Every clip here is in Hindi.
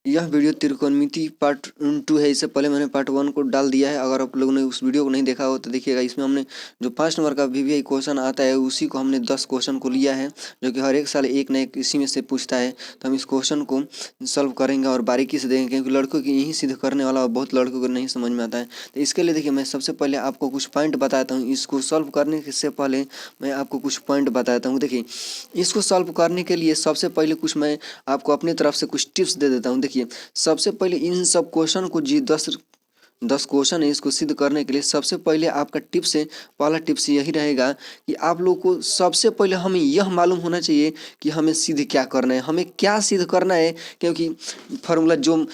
यह वीडियो त्रिकोणमिति पार्ट 2 है। इससे पहले मैंने पार्ट 1 को डाल दिया है। अगर आप लोगों ने उस वीडियो को नहीं देखा हो तो देखिएगा। इसमें हमने जो 5 नंबर का वीवीआई क्वेश्चन आता है उसी को हमने 10 क्वेश्चन को लिया है, जो कि हर एक साल एक न एक इसी में से पूछता है। तो हम इस क्वेश्चन को सॉल्व करेंगे और बारीकी से देखेंगे, क्योंकि लड़कों की यही सिद्ध करने वाला और बहुत लड़कों को नहीं समझ में आता है। तो इसके लिए देखिए, मैं सबसे पहले आपको कुछ पॉइंट बताता हूँ। इसको सॉल्व करने से पहले मैं आपको कुछ पॉइंट बताता हूँ। देखिए, इसको सॉल्व करने के लिए सबसे पहले कुछ मैं आपको अपनी तरफ से कुछ टिप्स दे देता हूँ। देखिए, सबसे पहले इन सब क्वेश्चन को जी 10 क्वेश्चन है, इसको सिद्ध करने के लिए सबसे पहले आपका टिप्स है, पहला टिप्स यही रहेगा कि आप लोग को सबसे पहले हमें यह मालूम होना चाहिए कि हमें सिद्ध क्या करना है, हमें क्या सिद्ध करना है। क्योंकि फार्मूला जो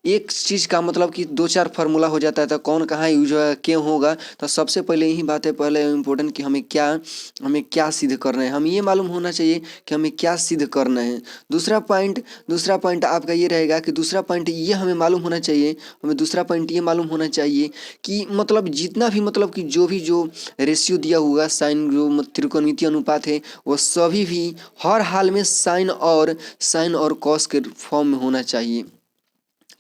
एक चीज़ का मतलब कि 2-4 फार्मूला हो जाता है, तो कौन कहाँ यूज होगा, क्यों होगा। तो सबसे पहले यही बात है, पहले इम्पोर्टेंट कि हमें क्या सिद्ध करना है, हमें ये मालूम होना चाहिए कि हमें क्या सिद्ध करना है। दूसरा पॉइंट आपका ये रहेगा कि दूसरा पॉइंट ये हमें मालूम होना चाहिए, हमें दूसरा पॉइंट ये मालूम होना चाहिए कि मतलब जितना भी मतलब कि जो रेशियो दिया हुआ साइन, जो त्रिकोणमितीय अनुपात है, वो सभी भी हर हाल में साइन और कॉस के फॉर्म में होना चाहिए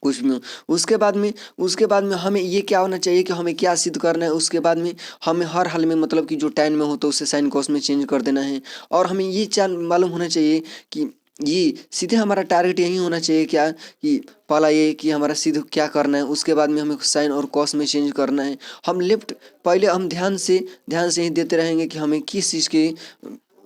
कुछ भी। उसके बाद में हमें ये क्या होना चाहिए कि हमें क्या सिद्ध करना है। उसके बाद में हमें हर हाल में मतलब कि जो tan में हो तो उसे साइन कॉस में चेंज कर देना है। और हमें ये मालूम होना चाहिए कि ये सीधे हमारा टारगेट यही होना चाहिए क्या कि पहला ये कि हमारा सिद्ध क्या करना है, उसके बाद में हमें साइन और कॉस में चेंज करना है। हम पहले हम ध्यान से ही देते रहेंगे कि हमें किस चीज़ के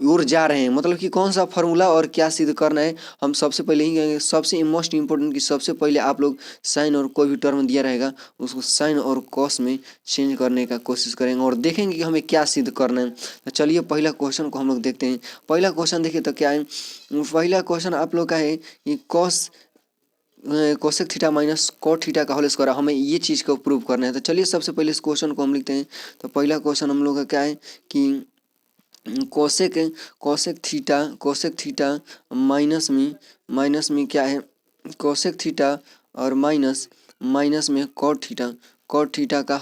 ओर जा रहे हैं, मतलब कि कौन सा फार्मूला और क्या सिद्ध करना है। हम सबसे पहले ही कहेंगे, सबसे मोस्ट इंपॉर्टेंट कि सबसे पहले आप लोग साइन और कोई भी टर्म दिया रहेगा उसको साइन और कॉस में चेंज करने का कोशिश करेंगे और देखेंगे कि हमें क्या सिद्ध करना है। तो चलिए पहला क्वेश्चन को हम लोग देखते हैं। पहला क्वेश्चन देखिए तो क्या है। पहला क्वेश्चन आप लोग का है कि cosec theta minus cot theta का होल स्क्वायर, हमें ये चीज़ को प्रूव करना है। तो चलिए सबसे पहले इस क्वेश्चन को हम लिखते हैं। तो पहला क्वेश्चन हम लोग का क्या है कि कोसेक थीटा माइनस में क्या है, कोसेक थीटा और माइनस में कॉट थीटा का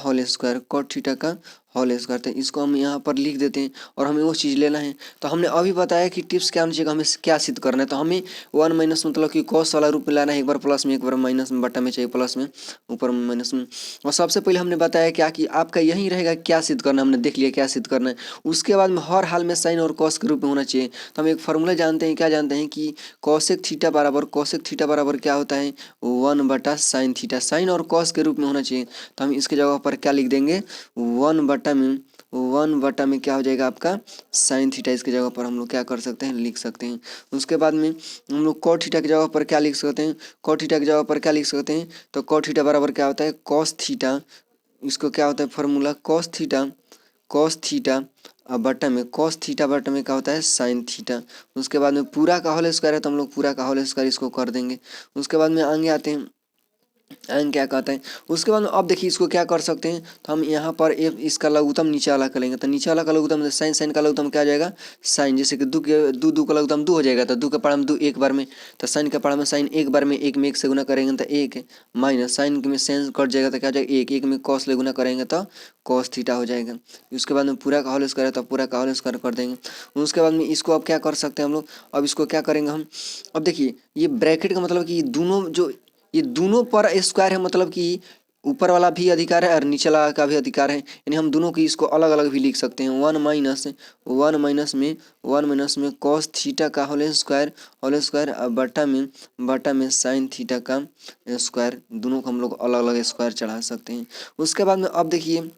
होल स्क्वायर। तो इसको हम यहाँ पर लिख देते हैं और हमें वो चीज़ लेना है। तो हमने अभी बताया कि टिप्स क्या होनी चाहिए, हमें क्या सिद्ध करना है। तो हमें 1 माइनस मतलब कि कॉस वाला रूप में लाना है, एक बार प्लस में एक बार माइनस में, बटा में चाहिए प्लस में, ऊपर में माइनस में। और सबसे पहले हमने बताया क्या कि आपका यही रहेगा क्या सिद्ध करना है, हमने देख लिया क्या सिद्ध करना है। उसके बाद में हर हाल में साइन और कॉस के रूप में होना चाहिए। तो हम एक फार्मूला जानते हैं, क्या जानते हैं कि कोसेक थीटा बराबर क्या होता है 1/sin थीटा, साइन और कॉस के रूप में होना चाहिए। तो हम इसके जगह पर क्या लिख देंगे 1/में क्या हो जाएगा आपका साइन थीटा। इसके जगह पर हम लोग क्या कर सकते हैं, लिख सकते हैं। उसके बाद में हम लोग कॉट थीटा की जगह पर क्या लिख सकते हैं, तो कॉट थीटा बराबर क्या होता है कॉस थीटा। इसको क्या होता है फार्मूला कॉस थीटा बटा में क्या होता है साइन थीटा। उसके बाद में पूरा का होल स्क्वायर है तो हम लोग पूरा का होल स्क्वायर इसको कर देंगे। उसके बाद में आगे आते हैं, क्या कहते हैं। उसके बाद में अब देखिए इसको क्या कर सकते हैं। तो हम यहाँ पर इसका लघुत्तम नीचे वाला करेंगे। तो नीचे वाला का लघुत्तम साइन का लघुत्तम क्या आ जाएगा साइन, जैसे कि दो का लघुत्तम 2 हो जाएगा। तो 2 का पढ़ा में 2 एक बार में, तो साइन का पढ़ा में साइन एक बार में, एक में एक से गुना करेंगे तो एक माइनस साइन में साइन कट जाएगा तो क्या हो जाएगा एक में कॉस ले गुना करेंगे तो कॉस थीटा हो जाएगा। उसके बाद में पूरा का होल स्क्वायर है तो पूरा का होल स्क्वायर कर देंगे। उसके बाद में इसको अब क्या कर सकते हैं हम लोग, अब इसको क्या करेंगे हम, अब देखिए ये ब्रैकेट का मतलब कि ये दोनों पर स्क्वायर है, मतलब कि ऊपर वाला भी अधिकार है और नीचे वाला का भी अधिकार है, यानी हम दोनों की इसको अलग अलग भी लिख सकते हैं। 1 माइनस में कॉस थीटा का होल स्क्वायर और बटा में साइन थीटा का स्क्वायर, दोनों को हम लोग अलग अलग स्क्वायर चढ़ा सकते हैं। उसके बाद में अब देखिए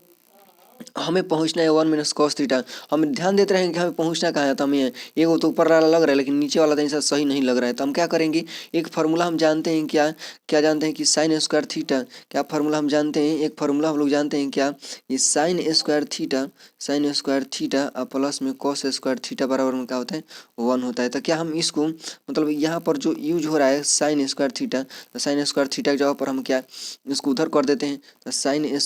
हमें पहुंचना है 1 माइनस कॉस थीटा। हम ध्यान देते रहेंगे कि हमें पहुंचना कहाँ है। तो हमें एक वो तो ऊपर वाला लग रहा है लेकिन नीचे वाला तो सही नहीं लग रहा है। तो हम क्या करेंगे, एक फार्मूला हम जानते हैं, क्या जानते हैं कि साइन स्क्वायर थीटा, क्या फार्मूला हम जानते हैं, एक फार्मूला हम लोग जानते हैं क्या, ये साइन स्क्वायर थीटा और प्लस में कॉस स्क्वायर थीटा बराबर में क्या होता है 1 होता है। तो क्या हम इसको मतलब यहाँ पर जो यूज हो रहा है साइन स्क्वायर थीटा, तो साइन स्क्वायर थीटा की जगह पर हम क्या इसको उधर कर देते हैं। तो साइन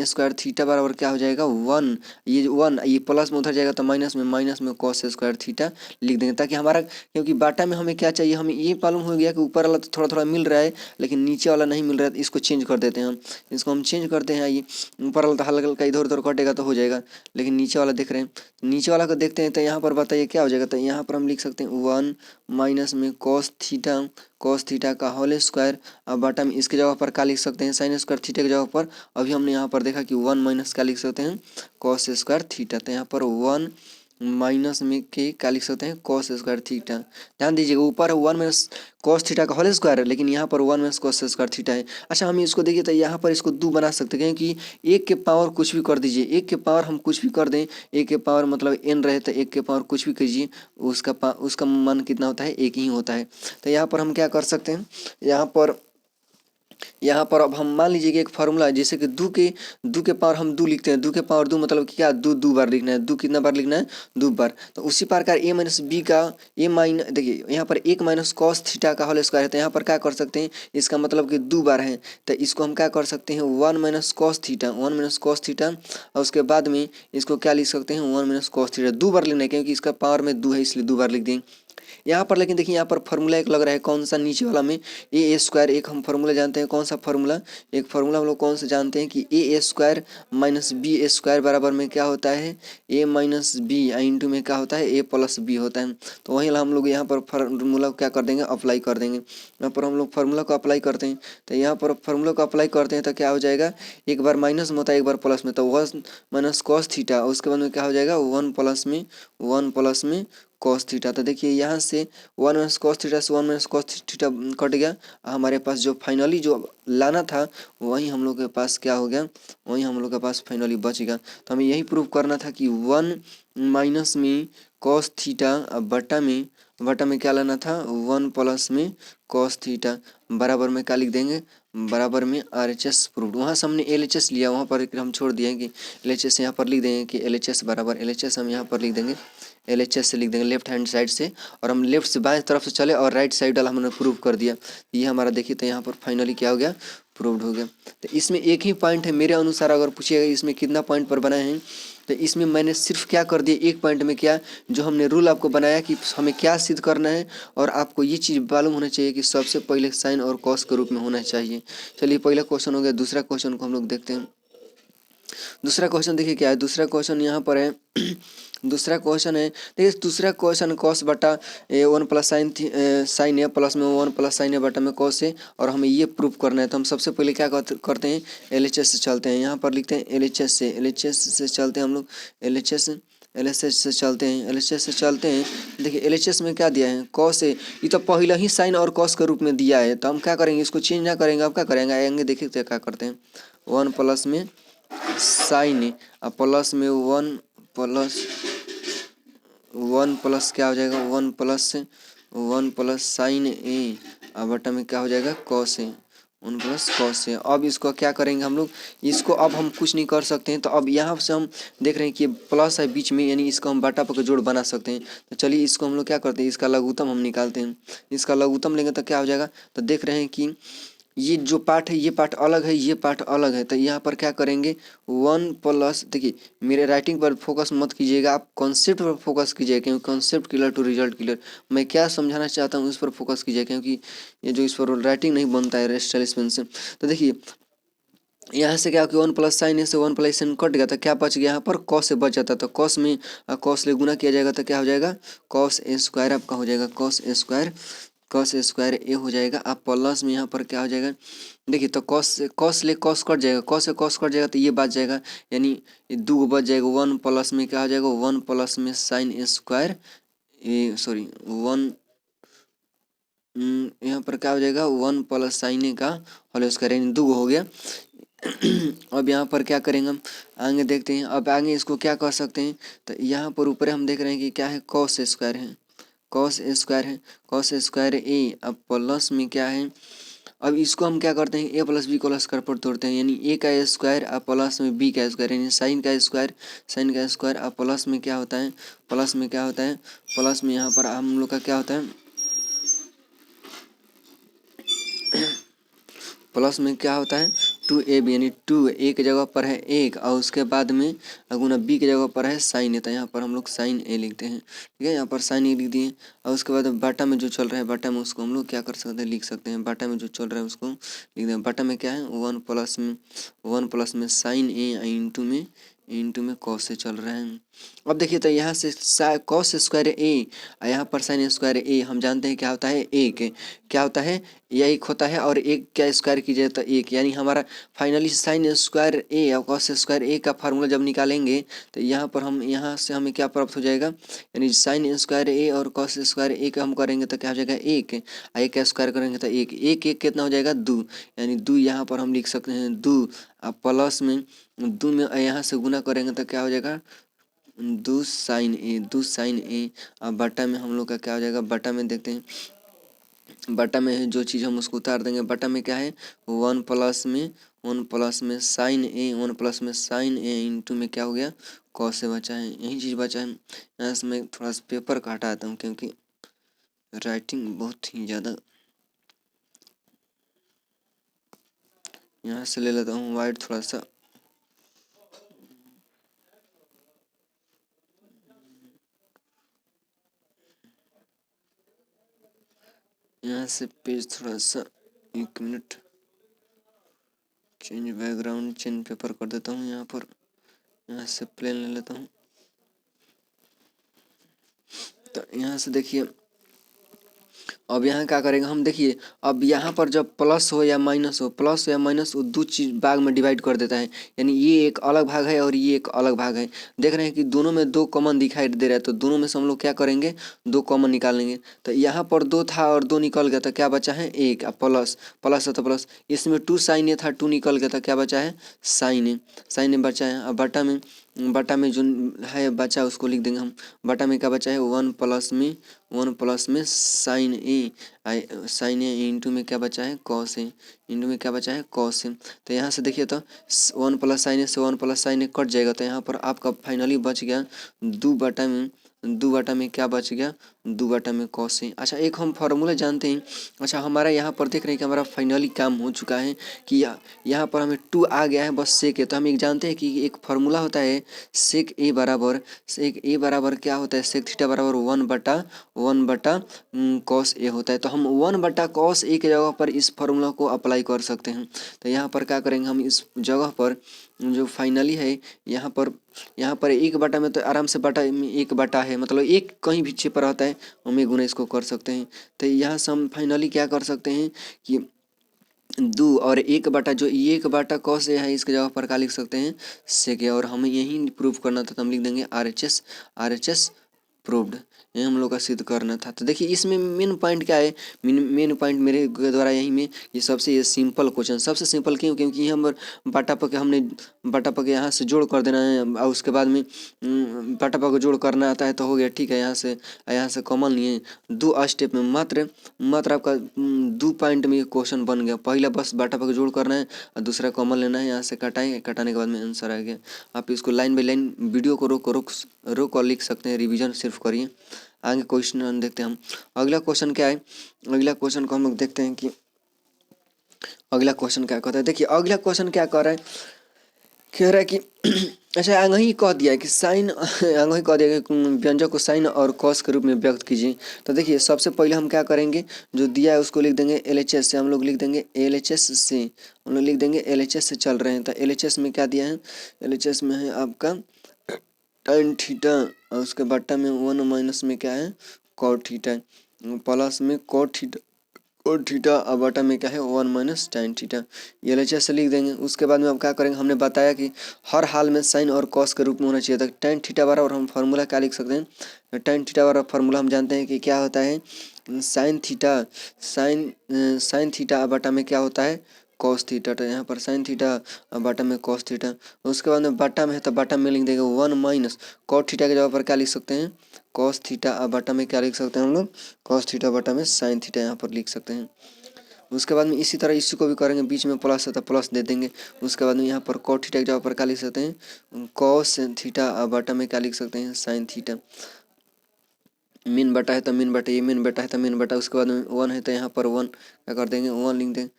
स्क्वायर थीटा बराबर क्या हो जाएगा 1, ये 1 ये प्लस में उधर जाएगा तो माइनस में कॉस स्क्वायर थीटा लिख देंगे, ताकि हमारा, क्योंकि बाटा में हमें क्या चाहिए, हमें ये मालूम हो गया कि ऊपर वाला तो थोड़ा थोड़ा मिल रहा है लेकिन नीचे वाला नहीं मिल रहा है, इसको चेंज कर देते हैं हम, इसको हम चेंज करते हैं। ये ऊपर वाला तो हल्का हल्का इधर उधर कटेगा तो हो जाएगा, लेकिन नीचे वाला देख रहे हैं, नीचे वाला को देखते हैं तो यहाँ पर बताइए क्या हो जाएगा। तो यहाँ पर हम लिख सकते हैं 1 माइनस में कॉस थीटा का होल स्क्वायर। अब बटा में इसके जगह पर क्या लिख सकते हैं, साइन स्क्वायर थीटा की जगह पर अभी हमने यहाँ पर देखा कि 1 माइनस क्या लिख सकते हैं, कॉस स्क्वायर थीटा। तो यहाँ पर 1 माइनस में के क्या लिख सकते हैं, कॉस स्क्वायर थीटा। ध्यान दीजिएगा ऊपर 1 माइनस कॉस थीटा का होल स्क्वायर है, लेकिन यहाँ पर 1 माइनस कॉस स्क्वायर थीटा है। अच्छा हम इसको देखिए तो यहाँ पर इसको 2 बना सकते हैं, क्योंकि 1 के पावर कुछ भी कर दीजिए, 1 के पावर हम कुछ भी कर दें, 1 के पावर मतलब n रहे तो 1 के पावर कुछ भी कीजिए, उसका मान कितना होता है, 1 ही होता है। तो यहाँ पर हम क्या कर सकते हैं, यहाँ पर अब हम मान लीजिए कि एक फार्मूला है, जैसे कि दो के पावर हम 2 लिखते हैं, 2 के पावर 2 मतलब कि क्या, 2 बार लिखना है, 2 कितना बार लिखना है, 2 बार। तो उसी प्रकार a माइनस बी का देखिए यहाँ पर 1 माइनस कॉस थीटा का होल स्क्वायर है, तो यहाँ पर क्या कर सकते हैं, इसका मतलब कि 2 बार है, तो इसको हम क्या कर सकते हैं 1 माइनस कॉस थीटा, और उसके बाद में इसको क्या लिख सकते हैं 1 माइनस कॉस थीटा। 2 बार लिखना है क्योंकि इसका पावर में 2 है इसलिए 2 बार लिख देंगे यहाँ पर। लेकिन देखिए यहाँ पर फार्मूला एक लग रहा है, कौन सा, नीचे वाला में ए स्क्वायर, एक हम फार्मूला जानते हैं, कौन सा फार्मूला, एक फार्मूला हम लोग कौन सा जानते हैं कि ए स्क्वायर माइनस बी स्क्वायर बराबर में क्या होता है, ए माइनस बी इंटू में क्या होता है, ए प्लस बी होता है। तो वही हम लोग यहाँ पर फार्मूला क्या कर देंगे, अप्लाई कर देंगे। यहाँ पर हम लोग फार्मूला को अप्लाई करते हैं, तो यहाँ पर फार्मूला को अप्लाई करते हैं तो क्या हो जाएगा, एक बार माइनस में होता है एक बार प्लस में, तो 1 माइनस कॉस थीटा, उसके बाद में क्या हो जाएगा 1 प्लस में कॉस थीटा। तो देखिए यहाँ से 1 माइनस कॉस थीटा से 1 माइनस कॉस थीटा कट गया, हमारे पास जो फाइनली जो लाना था वही हम लोग के पास क्या हो गया, वही हम लोग के पास फाइनली बच गया। तो हमें यही प्रूव करना था कि 1 माइनस में कॉस थीटा बटा में क्या लाना था, 1 प्लस में कॉस थीटा बराबर में क्या लिख देंगे, बराबर में RHS प्रूव्ड। वहाँ से हमने LHS लिया, वहाँ पर हम छोड़ दिए कि LHS यहाँ पर लिख देंगे कि LHS बराबर LHS हम यहाँ पर लिख देंगे, LHS से लिख देंगे लेफ्ट हैंड साइड से, और हम लेफ्ट से बाएं तरफ से चले और राइट साइड वाला हमने प्रूव कर दिया। ये हमारा देखिए तो यहाँ पर फाइनली क्या हो गया, प्रूव्ड हो गया। तो इसमें एक ही पॉइंट है मेरे अनुसार, अगर पूछिएगा इसमें कितना पॉइंट पर बनाए हैं, तो इसमें मैंने सिर्फ क्या कर दिया, एक पॉइंट में क्या, जो हमने रूल आपको बनाया कि हमें क्या सिद्ध करना है, और आपको ये चीज़ मालूम होना चाहिए कि सबसे पहले साइन और कॉस के रूप में होना चाहिए। चलिए पहला क्वेश्चन हो गया, दूसरा क्वेश्चन को हम लोग देखते हैं। दूसरा क्वेश्चन देखिए क्या है, दूसरा क्वेश्चन यहाँ पर है दूसरा क्वेश्चन है, देखिए दूसरा क्वेश्चन कॉस बटा 1 प्लस साइन ए प्लस में 1 प्लस साइन ए बटा में कॉस है, और हमें ये प्रूफ करना है। तो हम सबसे पहले क्या करते हैं, LHS से चलते हैं, यहाँ पर लिखते हैं LHS से चलते हैं हम लोग, LHS से चलते हैं। देखिए LHS में क्या दिया है, कॉस है, ये तो पहले ही साइन और कॉस के रूप में दिया है, तो हम क्या करेंगे, इसको चेंज ना करेंगे, अब क्या करेंगे, आएंगे देखिए क्या करते हैं, 1 प्लस में साइन प्लस में 1 प्लस क्या हो जाएगा, 1 प्लस साइन ए बटा में क्या हो जाएगा, cos A, 1 plus cos A. अब इसको क्या करेंगे हम लोग, इसको अब हम कुछ नहीं कर सकते हैं, तो अब यहाँ से हम देख रहे हैं कि प्लस है बीच में, यानी इसको हम बटा पर जोड़ बना सकते हैं। तो चलिए इसको हम लोग क्या करते हैं, इसका लघुत्तम हम निकालते हैं। इसका लघुत्तम लेंगे तो क्या हो जाएगा, तो देख रहे हैं कि ये जो पार्ट है ये पार्ट अलग है, ये पार्ट अलग है, तो यहाँ पर क्या करेंगे 1 प्लस, देखिए मेरे राइटिंग पर फोकस मत कीजिएगा, आप कॉन्सेप्ट पर फोकस कीजिएगा, क्योंकि कॉन्सेप्ट क्लियर टू रिजल्ट क्लियर। मैं क्या समझाना चाहता हूँ उस पर फोकस कीजिए, क्योंकि ये जो इस पर राइटिंग नहीं बनता है रेस्टल पेन से। तो देखिए यहाँ से क्या कि 1 प्लस साइन से 1 प्लस साइन कट गया, तो क्या बच गया, यहाँ पर कॉस से बच जाता, तो कॉस में कॉस ले गुना किया जाएगा तो क्या हो जाएगा, कॉस ए स्क्वायर आपका हो जाएगा, कॉस स्क्वायर ए हो जाएगा। आप प्लस में यहाँ पर क्या हो जाएगा, देखिए तो कॉस ले कॉस कट जाएगा, कॉस से कॉस कट जाएगा तो ये बच जाएगा, यानी ये 2 बच जाएगा। 1 प्लस में क्या हो जाएगा, 1 प्लस में साइन स्क्वायर ए, सॉरी 1 यहाँ पर क्या हो जाएगा, 1 प्लस साइन ए का होल स्क्वायर, यानी 2 हो गया। अब यहाँ पर क्या करेंगे हम, आगे देखते हैं। अब आगे इसको क्या कर सकते हैं, तो यहाँ पर ऊपर हम देख रहे हैं कि क्या है, कॉस स्क्वायर है, कॉस स्क्वायर ए। अब प्लस में क्या है, अब इसको हम क्या करते हैं, ए प्लस बी को प्लस कर पर तोड़ते हैं, यानी ए का स्क्वायर और प्लस में बी का स्क्वायर, यानी साइन का स्क्वायर और प्लस में क्या होता है, प्लस में यहाँ पर हम लोग का क्या होता है, प्लस में क्या होता है, 2ab यानी 2 ए की जगह पर है 1 और उसके बाद में गुना b की जगह पर है साइन ए, तो यहाँ पर हम लोग साइन ए लिखते हैं। ठीक है, यहाँ पर साइन ए लिख दिए और उसके बाद बाटा में जो चल रहा है बाटा में उसको हम लोग क्या कर सकते हैं, लिख सकते हैं। बाटा में जो चल रहा है उसको लिख दें। बाटा में क्या है 1 प्लस में साइन ए इंटू में कॉस से चल रहा है। अब देखिए तो यहाँ से कॉस स्क्वायर ए और यहाँ पर साइन स्क्वायर ए हम जानते हैं क्या होता है, एक क्या होता है, यह एक होता है और एक क्या स्क्वायर कीजिए तो एक, यानी हमारा फाइनली साइन स्क्वायर ए और कॉस स्क्वायर ए का फार्मूला जब निकालेंगे तो यहाँ पर हम यहाँ से हमें क्या प्राप्त हो जाएगा, यानी साइन स्क्वायर ए और कॉस स्क्वायर ए का हम करेंगे तो क्या हो जाएगा एक, और एक का स्क्वायर करेंगे तो एक एक एक कितना हो जाएगा 2, यानी 2 यहाँ पर हम लिख सकते हैं 2 और प्लस में 2 में यहाँ से गुना करेंगे तो क्या हो जाएगा 2 साइन ए और बटा में हम लोग का क्या हो जाएगा, बटा में देखते हैं, बटा में है जो चीज़ हम उसको उतार देंगे। बटा में क्या है 1 प्लस में साइन ए इंटू में क्या हो गया कॉस से बचा है, यही चीज़ बचा है। यहाँ से मैं थोड़ा सा पेपर का हटाता हूँ क्योंकि राइटिंग बहुत ही ज़्यादा, यहाँ से ले लेता हूँ वाइट थोड़ा सा, यहाँ से पेज थोड़ा सा 1 minute change background change paper कर देता हूँ। यहाँ पर यहाँ से प्लेन ले लेता हूँ। तो यहाँ से देखिए अब यहाँ क्या करेंगे हम, देखिए अब यहाँ पर जब प्लस हो या माइनस हो, प्लस हो या माइनस वो दो चीज भाग में डिवाइड कर देता है, यानी ये एक अलग भाग है और ये एक अलग भाग है। देख रहे हैं कि दोनों में 2 कॉमन दिखाई दे रहा है, तो दोनों में से हम लोग क्या करेंगे 2 कॉमन निकालेंगे। तो यहाँ पर 2 था और 2 निकल गया, तो क्या बचा है 1, प्लस प्लस है तो प्लस, इसमें 2 साइन ए था 2 निकल गया, तो क्या बचा है साइन ए बचा है। अब बटा में जो है बचा उसको लिख देंगे हम। बटा में क्या बचा है 1 प्लस में साइन ए इंटू में क्या बचा है कॉस ए, इंटू में क्या बचा है कॉस ए। तो यहाँ से देखिए तो 1 प्लस साइन ए से 1 प्लस साइन ए कट जाएगा, तो यहाँ पर आपका फाइनली बच गया 2 बटा में क्या बच गया 2 बटा में कॉस ए। अच्छा एक हम फार्मूला जानते हैं। अच्छा हमारा यहाँ पर देख रहे हैं कि हमारा फाइनली काम हो चुका है कि यहाँ पर हमें 2 आ गया है बस सेक है। तो हम एक जानते हैं कि एक फार्मूला होता है सेक ए बराबर क्या होता है, सेक थीटा बराबर 1 बटा कॉस ए होता है। तो हम 1 बटा कॉस ए के जगह पर इस फार्मूला को अप्लाई कर सकते हैं। तो यहाँ पर क्या करेंगे हम, इस जगह पर जो फाइनली है यहाँ पर 1 बटा में तो आराम से बटा 1 बटा है, मतलब एक कहीं भी छिपा रहता है हमें गुना इसको कर सकते हैं। तो यहाँ से हम फाइनली क्या कर सकते हैं कि 2 और 1 बटा जो 1 बटा कॉस ए है इसके जगह पर क्या लिख सकते हैं सेक ए, और हमें यही प्रूव करना था तो हम लिख देंगे RHS प्रूव्ड, ये हम लोग का सिद्ध करना था। तो देखिए इसमें मेन पॉइंट क्या है, मेन पॉइंट मेरे द्वारा यही में ये सबसे सिंपल क्वेश्चन, सबसे सिंपल क्यों, क्योंकि हम बटा पके हमने बटा पके यहाँ से जोड़ कर देना है और उसके बाद में बटा पके जोड़ करना आता है तो हो गया। ठीक है, यहाँ से कॉमन लिए 2 स्टेप में मात्र आपका 2 पॉइंट में क्वेश्चन बन गया। पहला बस बटा पके जोड़ करना है और दूसरा कॉमन लेना है, यहाँ से कटाने के बाद में आंसर आ गया। आप इसको लाइन बाई लाइन वीडियो को रोक और लिख सकते हैं, रिवीजन सिर्फ करिए। आगे क्वेश्चन देखते हैं हम। अगला क्वेश्चन क्या है, अगला क्वेश्चन को हम लोग देखते हैं कि अगला क्वेश्चन क्या कहता है। देखिए अगला क्वेश्चन क्या कह रहा है, कह रहा है कि अच्छा आगे ही कह दिया है कि साइन, आगे ही कह दिया कि व्यंजक को साइन और कॉस के रूप में व्यक्त कीजिए। तो देखिए सबसे पहले हम क्या करेंगे, जो दिया है उसको लिख देंगे LHS से, हम लोग लिख देंगे LHS से चल रहे हैं। तो LHS में क्या दिया है, LHS में है आपका tan थीटा और उसके बट्टा में 1 माइनस में क्या है cot थीटा, प्लस में cot थीटा और बटा में क्या है 1 माइनस tan थीटा, ये LHS से लिख देंगे। उसके बाद में अब क्या करेंगे, हमने बताया कि हर हाल में साइन और कॉस के रूप में होना चाहिए था। tan थीटा बराबर हम फार्मूला क्या लिख सकते हैं, tan थीटा बराबर फार्मूला हम जानते हैं कि क्या होता है साइन थीटा बटा में क्या होता है कॉस थीटा। तो यहाँ पर साइन थीटा बटा में कॉस थीटा, उसके बाद में बटा में है तो बटा में लिख देंगे 1 माइनस कॉट थीटा के जगह पर क्या लिख सकते हैं कॉस थीटा, और बटा में क्या लिख सकते हैं हम लोग कॉस थीटा बटा में साइन थीटा यहाँ पर लिख सकते हैं। उसके बाद में इसी तरह इसी को भी करेंगे, बीच में प्लस है तो प्लस दे देंगे। उसके बाद में यहाँ पर कॉट थीटा के जगह पर क्या लिख सकते हैं कॉस थीटा, और बटा में क्या लिख सकते हैं साइन थीटा। मीन बटा है तो मीन बटा, ये मीन बटा है तो मीन बटा, उसके बाद में 1 है तो यहाँ पर 1 क्या कर देंगे 1 लिख देंगे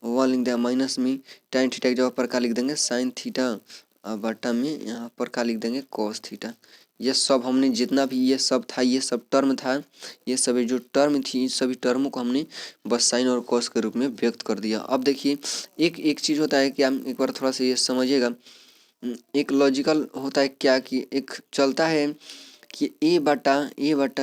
वन लिख दिया माइनस में tan थीटा की जगह पर क्या लिख देंगे sin थीटा और बटा में यहाँ पर क्या लिख देंगे cos थीटा। ये सब हमने जितना भी ये सब था ये सब टर्म था, ये सभी जो टर्म थी इस सभी टर्मों को हमने बस साइन और कॉस के रूप में व्यक्त कर दिया। अब देखिए एक एक चीज़ होता है कि आप एक बार थोड़ा सा ये समझिएगा, एक लॉजिकल होता है क्या कि एक चलता है कि ए बटा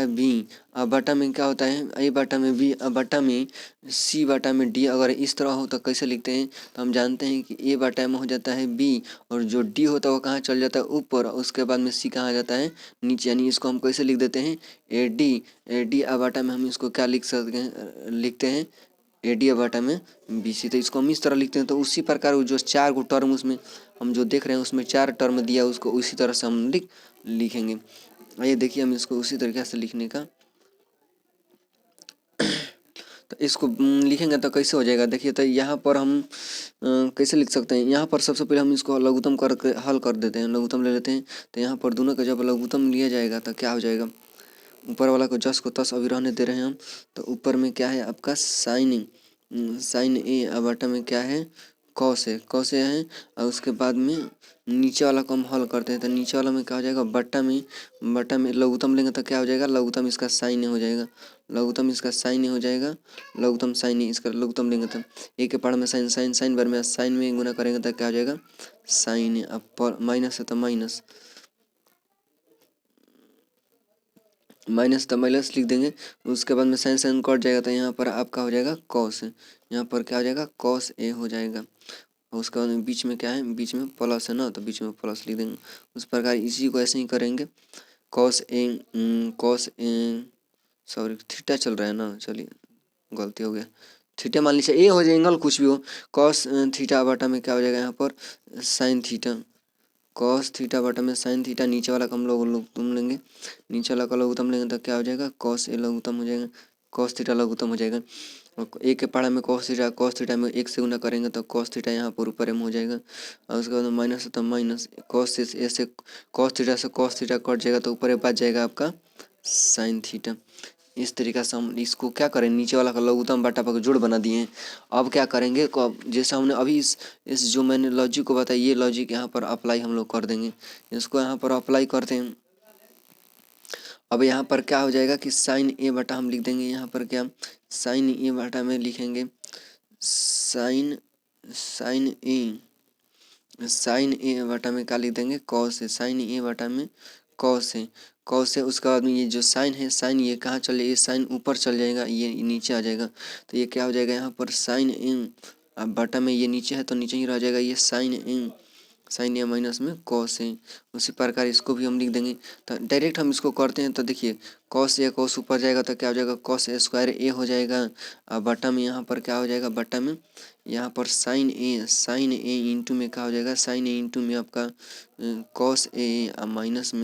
बी और बटा में क्या होता है ए बटा में बी और बटा में सी बटा में डी। अगर इस तरह हो तो कैसे लिखते हैं, तो हम जानते हैं कि ए बटा में हो जाता है बी और जो डी होता है वो कहाँ चल जाता है ऊपर, उसके बाद में सी कहाँ आ जाता है नीचे। यानी इसको हम कैसे लिख देते हैं ए डी और बटा में हम इसको क्या लिख सकते हैं, लिखते हैं ए डी बटा में बी सी। तो इसको हम इस तरह लिखते हैं। तो उसी प्रकार जो 4 को टर्म उसमें हम जो देख रहे हैं उसमें 4 टर्म दिया उसको उसी तरह से हम लिखेंगे। आइए देखिए हम इसको उसी तरीके से लिखने का तो इसको लिखेंगे तो कैसे हो जाएगा। देखिए तो यहाँ पर हम कैसे लिख सकते हैं, यहाँ पर सबसे पहले हम इसको लघुत्तम करके हल कर देते हैं, लघुत्तम ले लेते हैं। तो यहाँ पर दोनों का जब लघुत्तम लिया जाएगा तो क्या हो जाएगा, ऊपर वाला को जस को तस अभी रहने दे रहे हैं हम। तो ऊपर में क्या है आपका साइन ए और बटा में क्या है कॉस ए है। और उसके बाद में नीचे वाला को हम हल करते हैं। तो नीचे वाला में क्या हो जाएगा बटा में लघुत्तम लेंगे तो क्या हो जाएगा लघुत्तम इसका साइन ए हो जाएगा, लघुत्तम इसका साइन ए हो जाएगा, लघुत्तम साइन ए इसका लघुत्तम लेंगे तो ए के पढ़ में साइन बार में साइन में गुना करेंगे तो क्या हो जाएगा साइन ए। अब माइनस है तो माइनस लिख देंगे। उसके बाद में साइन कट जाएगा तो यहाँ पर आपका हो जाएगा कॉस, यहाँ पर क्या हो जाएगा कॉस ए हो जाएगा। और उसके बाद में बीच में क्या है, बीच में प्लस है ना, तो बीच में प्लस लिख देंगे। उस प्रकार इसी को ऐसे ही करेंगे कॉस ए सॉरी थीटा चल रहा है ना, चलिए गलती हो गया, थीटा मान लीजिए ए हो जाएगा कुछ भी हो। कॉस थीटा बटा में क्या हो जाएगा यहाँ पर साइन थीटा, कॉस थीटा बटा में साइन थीटा। नीचे वाला का हम लोग लघुत्तम लेंगे, नीचे वाला का लघुत्तम लेंगे तो क्या हो जाएगा कॉस ए लघुत्तम हो जाएगा, कॉस थीटा लघुत्तम हो जाएगा। और एक के पढ़ा में कॉस थीटा में एक से गुना करेंगे तो कॉस थीटा यहाँ पर ऊपर में हो जाएगा। और उसके बाद माइनस है तो माइनस कॉस से कॉस थीटा कट जाएगा तो ऊपर बच जाएगा आपका साइन थीटा। इस तरीक़ा से हम इसको क्या करें नीचे वाला का लघुत्तम बटा पर जोड़ बना दिए हैं। अब क्या करेंगे जैसे हमने अभी इस जो मैंने लॉजिक को बताया ये लॉजिक यहाँ पर अप्लाई हम लोग कर देंगे। इसको यहाँ पर अप्लाई करते हैं। अब यहाँ पर क्या हो जाएगा कि साइन ए बटा हम लिख देंगे, यहाँ पर क्या साइन ए बटा में लिखेंगे साइन ए बटा में क्या लिख देंगे कॉस है, साइन ए बटा में कॉस है। उसके बाद में ये जो साइन है साइन ये कहाँ चले, ये साइन ऊपर चल जाएगा ये नीचे आ जाएगा। तो ये क्या हो जाएगा यहाँ पर साइन ए, अब बटा में ये नीचे है तो नीचे ही रह जाएगा ये साइन ए माइनस में कॉस है। उसी प्रकार इसको भी हम लिख देंगे। तो डायरेक्ट हम इसको करते हैं तो देखिए कॉस ऊपर जाएगा तो क्या हो जाएगा कॉस स्क्वायर ए हो जाएगा। और बटा में यहाँ पर क्या हो जाएगा बटा में यहाँ पर साइन ए इंटू में क्या हो जाएगा साइन ए इंटू में आपका कॉस ए माइनस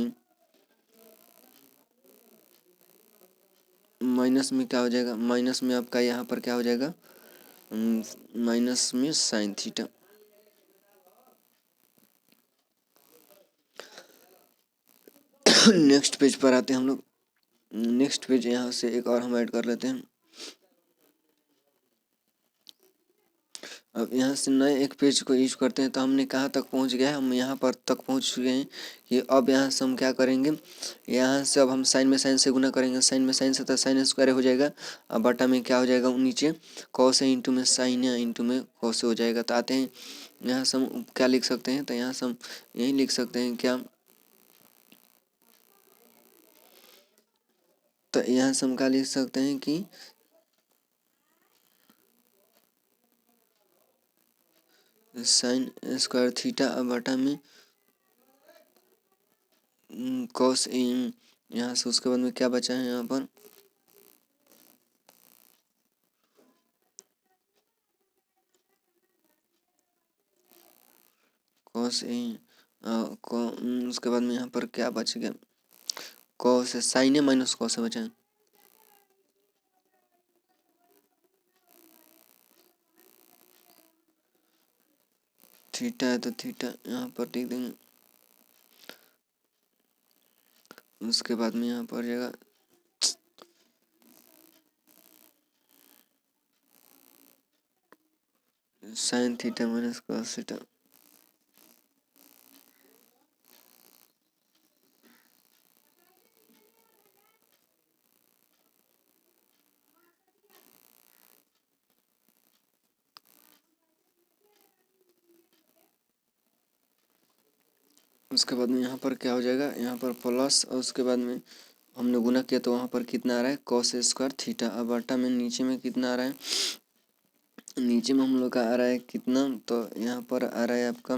में क्या हो जाएगा, माइनस में आपका यहाँ पर क्या हो जाएगा माइनस में साइन थीटा। नेक्स्ट पेज पर आते हैं हम लोग। नेक्स्ट पेज यहाँ से एक और हम ऐड कर लेते हैं। अब यहाँ से नए एक पेज को यूज करते हैं। तो हमने कहाँ तक पहुँच गया, हम यहाँ पर तक पहुँच चुके हैं कि अब यहाँ से हम क्या करेंगे, यहाँ से अब हम साइन में साइन से गुना करेंगे, साइन में साइन से तो साइन स्क्वायर हो जाएगा। अब बटा में क्या हो जाएगा नीचे कॉस है इंटू में साइन है इंटू में कॉस हो जाएगा। तो आते हैं यहाँ से हम क्या लिख सकते हैं, तो यहाँ से हम यही लिख सकते हैं क्या, तो यहाँ से हम क्या लिख सकते हैं कि साइन स्क्वायर थीटा बटा में कॉस ए। यहाँ से उसके बाद में क्या बचा है यहाँ पर कॉस ए, उसके बाद में यहाँ पर क्या बच गया कॉस है, साइन ए माइनस कॉस है बचा है। थीटा है तो थीटा यहाँ पर लिख देंगे। उसके बाद में यहाँ पर जाएगा sine theta minus cos theta. उसके बाद में यहाँ पर क्या हो जाएगा, यहाँ पर प्लस और उसके बाद में हमने गुना किया तो वहाँ पर कितना आ रहा है कॉस स्क्वायर थीटा। अब आटा में नीचे में कितना आ रहा है, नीचे में हम लोग का आ रहा है कितना, तो यहाँ पर आ रहा है आपका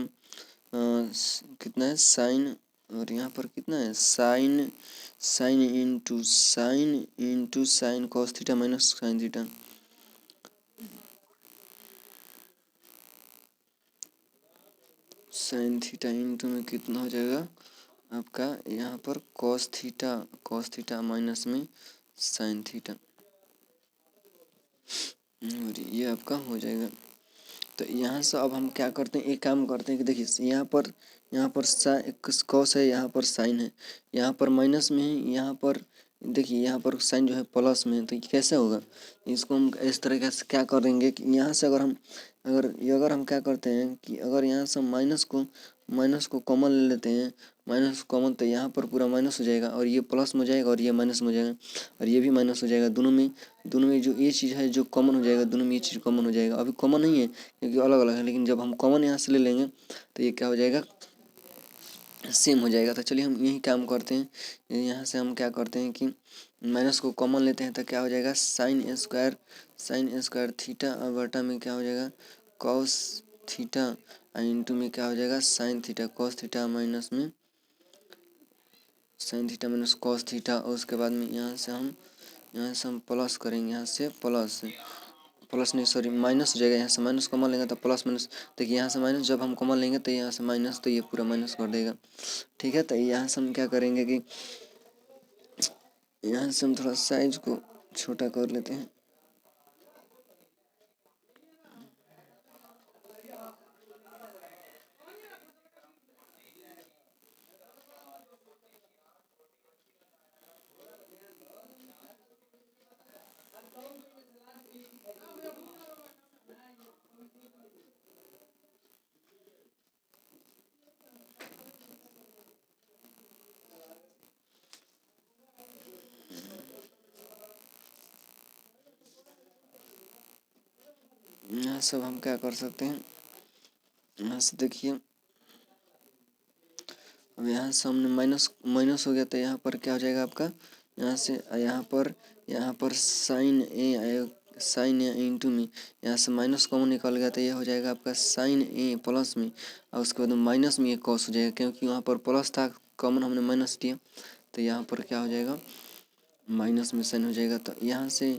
कितना है साइन, और यहाँ पर कितना है sine, sine into sine cos theta minus sine theta. Sine theta into में कितना हो जाएगा आपका यहाँ पर कॉस थीटा माइनस में साइन थीटा, और ये आपका हो जाएगा। तो यहाँ से अब हम क्या करते हैं, एक काम करते हैं कि देखिए यहाँ पर कॉस है, यहाँ पर साइन है, यहाँ पर माइनस में है, यहाँ पर देखिए यहाँ पर साइन जो है प्लस में है। तो ये कैसे होगा, इसको हम इस तरीके से क्या करेंगे कि यहाँ से अगर हम क्या करते हैं कि अगर यहाँ से माइनस को कॉमन ले लेते हैं, माइनस कॉमन, तो यहाँ पर पूरा माइनस हो जाएगा और ये प्लस में हो जाएगा और ये माइनस में हो जाएगा और ये भी माइनस हो जाएगा। दोनों में जो ये चीज़ है जो कॉमन हो जाएगा, दोनों में ये चीज़ कॉमन हो जाएगा। अभी कॉमन नहीं है क्योंकि अलग अलग है, लेकिन जब हम कॉमन यहाँ से ले लेंगे तो ये क्या हो जाएगा, सेम हो जाएगा। तो चलिए हम यही काम करते हैं, यहाँ से हम क्या करते हैं कि माइनस को कॉमन लेते हैं तो क्या हो जाएगा साइन स्क्वायर थीटा, और बटा में क्या हो जाएगा कॉस थीटा, और इंटू में क्या हो जाएगा sine theta cos theta minus में sine theta minus cos theta. और उसके बाद में यहाँ से हम प्लस करेंगे, यहाँ से प्लस नहीं सॉरी माइनस हो जाएगा, यहाँ से माइनस कॉमन लेंगे तो प्लस माइनस, देखिए यहाँ से माइनस जब हम कॉमन लेंगे तो यहाँ से माइनस, तो ये पूरा माइनस कर देगा। ठीक है, तो यहाँ से हम क्या करेंगे कि यहाँ से हम थोड़ा साइज को छोटा कर लेते हैं। यहाँ सब हम क्या कर सकते हैं, यहाँ से देखिए अब यहाँ से हमने माइनस हो गया तो यहाँ पर क्या हो जाएगा आपका, यहाँ पर साइन ए इंटू में यहाँ से माइनस कॉमन निकल गया तो ये हो जाएगा आपका साइन ए प्लस में, और उसके बाद माइनस में ये कॉस हो जाएगा क्योंकि वहाँ पर प्लस था, कॉमन हमने माइनस किया तो यहाँ पर क्या हो जाएगा माइनस में साइन हो जाएगा। तो यहाँ से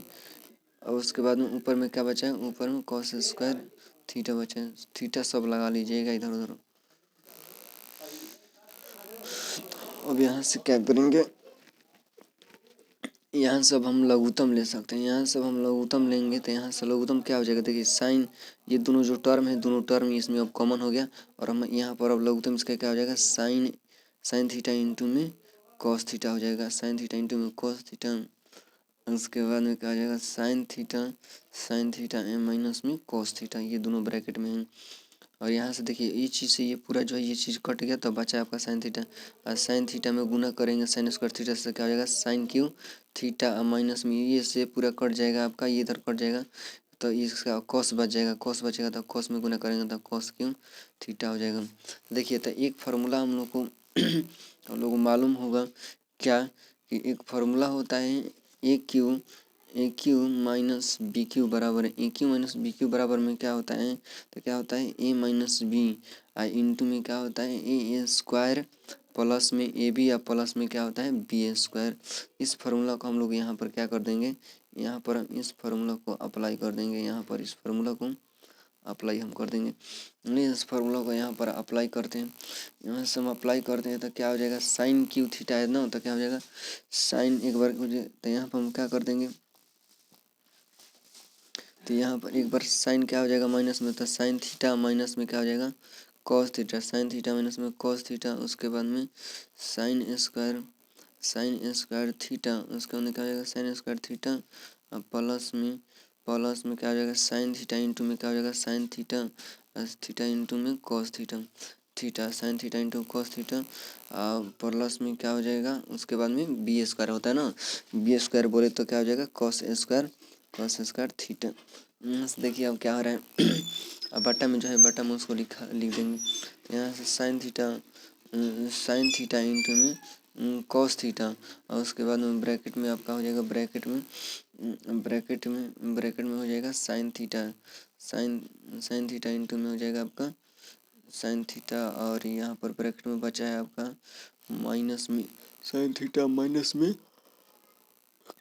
और उसके बाद में ऊपर में क्या बचा है, ऊपर में कॉस स्क्वायर थीटा बचा है, थीटा सब लगा लीजिएगा इधर उधर। अब यहाँ से क्या करेंगे, यहाँ से अब हम लघुत्तम ले सकते हैं, यहाँ से अब हम लघुत्तम लेंगे तो यहाँ से लघुत्तम क्या हो जाएगा, देखिए साइन ये दोनों जो टर्म है दोनों टर्म इसमें अब कॉमन हो गया, और हम यहाँ पर अब लघुत्तम इसका क्या हो जाएगा साइन थीटा इंटू में कॉस थीटा हो जाएगा, साइन थीटा इंटू में कॉस थीटा। उसके बाद में क्या हो जाएगा साइन थीटा एम माइनस में कॉस थीटा, ये दोनों ब्रैकेट में है। और यहाँ से देखिए ये चीज़ से ये पूरा जो है ये चीज़ कट गया तो बचा आपका साइन थीटा, और साइन थीटा में गुना करेंगे साइन स्क्वायर थीटा से क्या हो जाएगा साइन क्यू थीटा, माइनस में ये से पूरा कट जाएगा आपका, ये इधर कट जाएगा तो इसका कॉस बच जाएगा, कॉस बचेगा तो कॉस में गुना करेंगे तो कॉस क्यू थीटा हो जाएगा। देखिए तो एक फार्मूला हम लोग को मालूम होगा क्या कि एक फार्मूला होता है ए क्यू माइनस बी क्यू बराबर है, ए क्यू माइनस बी क्यू बराबर में क्या होता है, तो क्या होता है ए माइनस बी आई इंटू में क्या होता है ए स्क्वायर प्लस में ए बी या प्लस में क्या होता है बी ए स्क्वायर। इस फार्मूला को हम लोग यहाँ पर क्या कर देंगे, यहाँ पर हम इस फार्मूला को अप्लाई कर देंगे, यहाँ पर इस फार्मूला को अप्लाई हम कर देंगे। इस फार्मूला को यहाँ पर अप्लाई करते हैं, यहाँ से हम अप्लाई करते हैं तो क्या हो जाएगा साइन क्यू थीटा है ना, तो क्या हो जाएगा साइन एक बार तो यहाँ पर हम क्या कर देंगे, तो यहाँ पर एक बार साइन क्या हो जाएगा माइनस में, तो साइन थीटा माइनस में क्या हो जाएगा cos theta, sine theta minus में कॉस थीटा। उसके बाद में साइन स्क्वायर थीटा, उसके बाद क्या हो जाएगा साइन स्क्वायर थीटा प्लस में प्लस में क्या हो जाएगा साइन थीटा इंटू में क्या हो जाएगा साइन थीटा थीटा इंटू में cos theta theta sine theta into cos theta plus में क्या हो जाएगा उसके बाद में बी स्क्वायर होता है ना, बी स्क्वायर बोले तो क्या हो जाएगा कॉस स्क्वायर थीटा। देखिए अब क्या हो रहा है अब बटा में जो है बटा में उसको लिख देंगे। तो यहाँ से साइन थीटा इंटू में कॉस थीटा और उसके बाद में ब्रैकेट में आपका हो जाएगा ब्रैकेट में हो जाएगा साइन थीटा इंटू में हो जाएगा आपका साइन थीटा और यहाँ पर ब्रैकेट में बचा है आपका माइनस में साइन थीटा माइनस में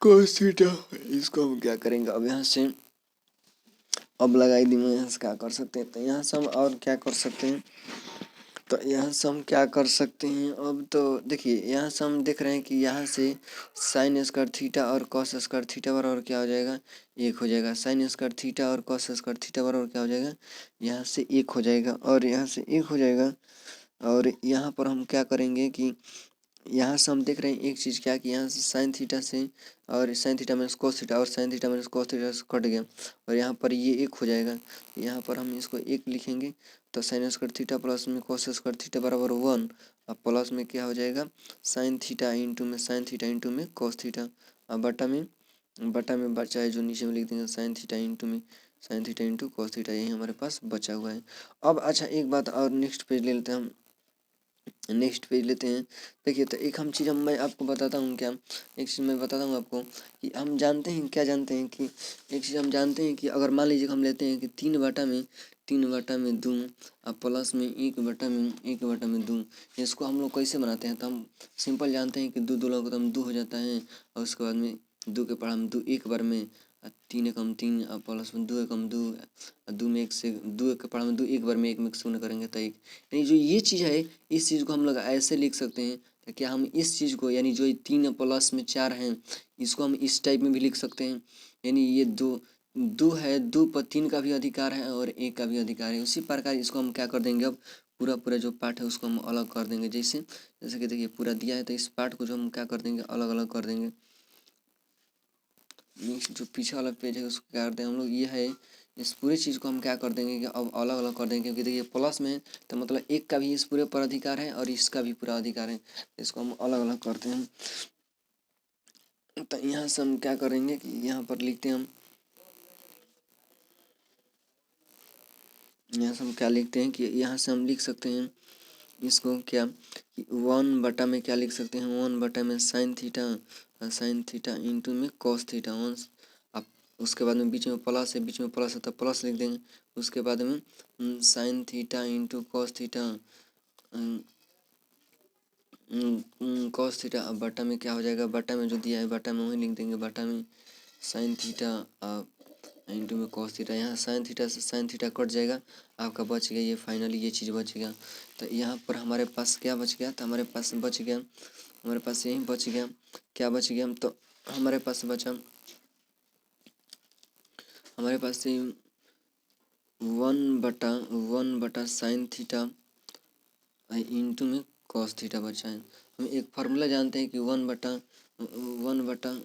कॉस थीटा। इसको हम क्या करेंगे अब यहाँ से अब लगाई दी मैं यहाँ से क्या कर सकते हैं तो यहाँ से हम और क्या कर सकते हैं तो यहाँ से हम क्या कर सकते हैं अब तो देखिए यहाँ से हम देख रहे हैं कि यहाँ से साइन स्क्वायर थीटा और कॉस स्क्वायर थीटा बराबर क्या हो जाएगा एक हो जाएगा। साइन स्क्वायर थीटा और कॉस स्क्वायर थीटा बराबर क्या हो जाएगा यहाँ से एक हो जाएगा और यहाँ से एक हो जाएगा। और यहाँ पर हम क्या करेंगे कि यहाँ से हम देख रहे हैं एक चीज़ क्या कि यहाँ से साइन थीटा से और sine theta minus cos theta और sine theta minus cos theta से कट गया और यहाँ पर ये एक हो जाएगा। यहाँ पर हम इसको एक लिखेंगे तो साइन स्क्वायर थीटा प्लस में कोस स्क्वायर थीटा बराबर 1 और प्लस में क्या हो जाएगा साइन थीटा इंटू में कोस थीटा और बटा में बचा है जो नीचे में लिख देंगे sign theta into cos theta, यही हमारे पास बचा हुआ है। अब अच्छा एक बात और नेक्स्ट पेज ले लेते हैं। देखिए तो एक मैं आपको बताता हूँ क्या एक चीज़ मैं बताता हूँ आपको कि हम जानते हैं कि एक चीज़ हम जानते हैं कि अगर मान लीजिए हम लेते हैं कि 3/2 और प्लस में 1/2 इसको हम लोग कैसे बनाते हैं तो हम सिंपल जानते हैं कि दो लोग तो हम 2 हो जाता है और उसके बाद में 2 के पढ़ा हम 2 एक बार में 3 एकम 3 और प्लस में 2 एकम 2 2 में 1 से 2 के पढ़ा में 2 एक बार में 1 में शून्य करेंगे तो 1 यानी जो ये चीज़ है इस चीज़ को हम लोग ऐसे लिख सकते हैं। तो क्या हम इस चीज़ को यानी जो 3 प्लस में 4 हैं इसको हम इस टाइप में भी लिख सकते हैं। यानी ये दो है 2 पर 3 का भी अधिकार है और 1 का भी अधिकार है। उसी प्रकार इसको हम क्या कर देंगे अब पूरा जो पार्ट है उसको हम अलग कर देंगे। जैसे कि देखिए पूरा दिया है तो इस पार्ट को जो हम क्या कर देंगे अलग अलग कर देंगे। नेक्स्ट जो पीछे वाला पेज है उसको क्या करते हैं हम लोग ये है इस पूरी चीज़ को हम क्या कर देंगे कि अब अलग अलग कर देंगे क्योंकि देखिए प्लस में तो मतलब 1 का भी इस पूरे पर अधिकार है और इसका भी पूरा अधिकार है। इसको हम अलग अलग करते हैं। तो यहाँ से हम क्या करेंगे कि यहाँ पर लिखते हैं हम यहाँ से हम क्या लिखते हैं कि यहाँ से हम लिख सकते हैं इसको क्या 1/में क्या लिख सकते हैं 1/में साइन थीटा इंटू में कॉस थीटा 1 अब उसके बाद में बीच में प्लस है तो प्लस लिख देंगे। उसके बाद में sine theta into cos theta अब बटा में क्या हो जाएगा बटा में जो दिया है बटा में वही लिख देंगे बटा में साइन थीटा इंटू में कॉस थीटा। यहाँ साइन थीटा से साइन थीटा कट जाएगा आपका बच गया ये फाइनली ये चीज़ बच गया। तो यहाँ पर हमारे पास क्या बच गया तो हमारे पास यही बच गया क्या बच गया हम तो हमारे पास बचा हमारे पास 1/1 साइन थीटा इंटू में कॉस थीटा बचा है। हम एक फार्मूला जानते हैं कि 1/1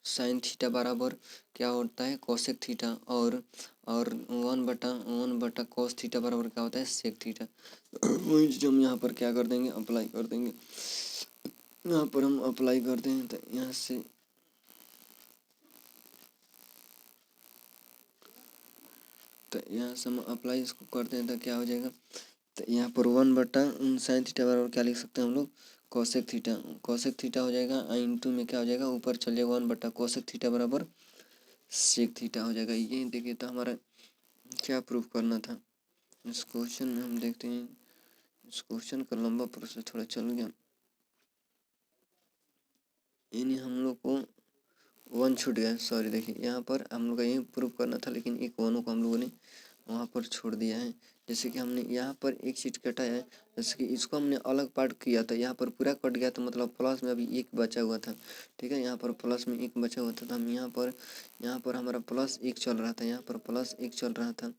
साइन थीटा बराबर क्या होता है कोसेक थीटा और 1/1 कॉस थीटा बराबर क्या होता है सेक थीटा। वही चीज़ हम यहाँ पर क्या कर देंगे अप्लाई कर देंगे। यहाँ पर हम अप्लाई करते हैं तो यहाँ से हम अप्लाई इसको करते हैं तो क्या हो जाएगा तो यहाँ पर 1/साइन थीटा बराबर क्या लिख सकते हैं हम लोग कोसेक थीटा हो जाएगा इंटू में क्या हो जाएगा ऊपर चल जाएगा 1/कोसेक थीटा बराबर सेक थीटा हो जाएगा। ये देखिए तो हमारा क्या प्रूफ करना था इस क्वेश्चन में हम देखते हैं। इस क्वेश्चन का लंबा प्रोसेस थोड़ा चल गया यानी हम लोग को 1 छूट गया सॉरी। देखिए यहाँ पर हम लोग का यही प्रूफ करना था लेकिन एक 1 को हम लोगों ने वहाँ पर छोड़ दिया है। जैसे कि हमने यहाँ पर एक चीज़ कटाया है जैसे कि इसको हमने अलग पार्ट किया था यहाँ पर पूरा कट गया तो मतलब प्लस में अभी 1 बचा हुआ था। ठीक है यहाँ पर प्लस में 1 बचा हुआ था तो हम यहाँ पर हमारा प्लस 1 चल रहा था यहाँ पर प्लस 1 चल रहा था।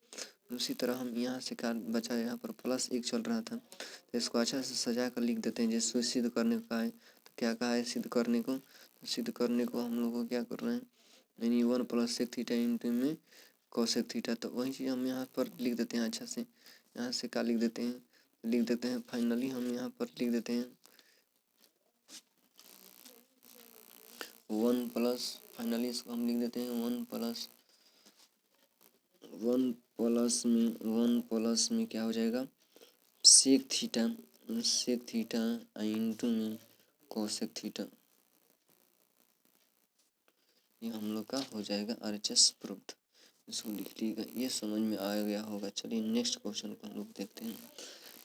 उसी तरह हम यहाँ से क्या बचा यहाँ पर प्लस 1 चल रहा था तो इसको अच्छा से सजा कर लिख देते हैं। जैसे सिद्ध करने का है तो क्या कहा है सिद्ध करने को हम लोग को क्या करना है यानी 1 प्लस सेक थीटा इंटू में कोसेक थीटा। तो वही चीज़ हम यहाँ पर लिख देते हैं अच्छा से। यहाँ से क्या लिख देते हैं, फाइनली हम यहाँ पर लिख देते हैं 1 प्लस, फाइनली इसको हम लिख देते हैं 1 प्लस में क्या हो जाएगा, सेक थीटा इंटू में कोसेक थीटा। ये हम लोग का हो जाएगा RHS प्रूफ्ड। इसको लिख लीजिएगा, ये समझ में आ गया होगा। चलिए नेक्स्ट क्वेश्चन को हम लोग देखते हैं।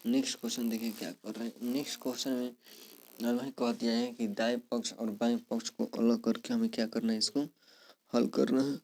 नेक्स्ट क्वेश्चन देखिए क्या कर रहे हैं। नेक्स्ट क्वेश्चन में वही कह दिया है कि दाएं पक्ष और बाएं पक्ष को अलग करके हमें क्या करना है, इसको हल करना है।